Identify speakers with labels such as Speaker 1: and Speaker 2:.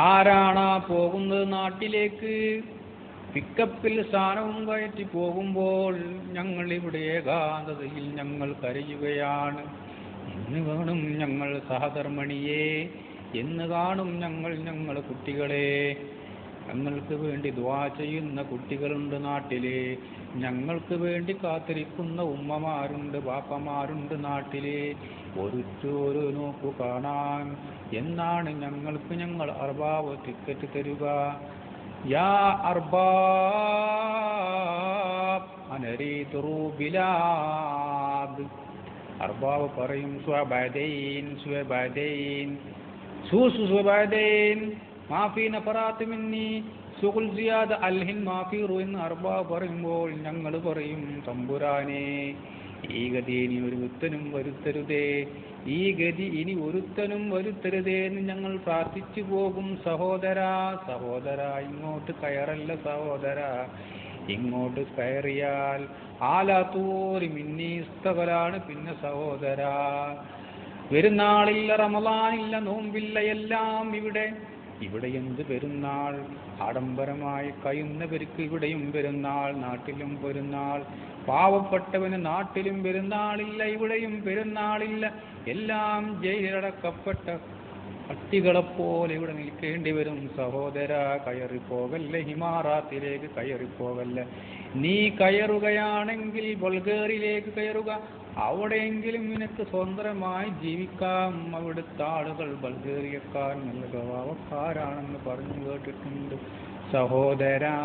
Speaker 1: ആരാണാ പോകുന്നത് നാട്ടിലേക്ക്? പിക്കപ്പിൽ സ്ഥാനവും കയറ്റി പോകുമ്പോൾ ഞങ്ങൾ ഇവിടെ ഏകാന്തതയിൽ ഞങ്ങൾ കരയുകയാണ്. എന്ന് കാണും ഞങ്ങൾ സഹധർമ്മിണിയെ, എന്ന് കാണും ഞങ്ങൾ കുട്ടികളെ. ഞങ്ങൾക്ക് വേണ്ടി ദുആ ചെയ്യുന്ന കുട്ടികളുണ്ട് നാട്ടിലെ, ഞങ്ങൾക്ക് വേണ്ടി കാത്തിരിക്കുന്ന ഉമ്മമാരുണ്ട്, ബാപ്പമാരുണ്ട് നാട്ടിലെ. ഒരു നോക്കു കാണാൻ എന്നാണ് ഞങ്ങൾ അർബാബ് ടിക്കറ്റ് തരുക. യാ അർബാബ് അനരീതു ബിലാദ്. അർബാബ് പറയും സ്വബദൈൻ മാഫി നഫറാത്ത് മിന്നി സുഖുൽ സിയാദ അൽഹിൻ മാഫിറു എന്ന് അർബാബ് പറയുമ്പോൾ ഞങ്ങൾ പറയും, തമ്പുരാനെ ഈ ഗതി ഇനി ഒരുത്തനും വരുത്തരുതേ, ഈ ഗതി ഇനി ഒരുത്തനും വരുത്തരുതേ എന്ന് ഞങ്ങൾ പ്രാർത്ഥിച്ചു പോകും. സഹോദരാ ഇങ്ങോട്ട് കയറല്ല സഹോദര, ഇങ്ങോട്ട് കയറിയാൽ ആലാത്തൂരി മിന്നീസ്തകലാണ്. പിന്നെ സഹോദര, പെരുന്നാളില്ല, റമളാനില്ല, നോമ്പില്ല, എല്ലാം ഇവിടെ എന്ത് പെരുന്നാൾ? ആഡംബരമായി കഴിയുന്നവർക്ക് ഇവിടെയും പെരുന്നാൾ, നാട്ടിലും പെരുന്നാൾ. പാവപ്പെട്ടവന് നാട്ടിലും പെരുന്നാളില്ല, ഇവിടെയും പെരുന്നാളില്ല. എല്ലാം ജയിലടക്കപ്പെട്ട പട്ടികളെപ്പോലെ ഇവിടെ നിൽക്കേണ്ടി വരും. സഹോദര, കയറിപ്പോകല്ല, ഹിമാറാത്തിലേക്ക് കയറിപ്പോകല്ല. നീ കയറുകയാണെങ്കിൽ ബൾഗേറിയയിലേക്ക് കയറുക, അവിടെയെങ്കിലും നിനക്ക് സ്വതന്ത്രമായി ജീവിക്കാം. അവിടുത്തെ ആളുകൾ ബൾഗേറിയക്കാർ നല്ല സ്വഭാവക്കാരാണെന്ന് പറഞ്ഞു കേട്ടിട്ടുണ്ട്. സഹോദരാ,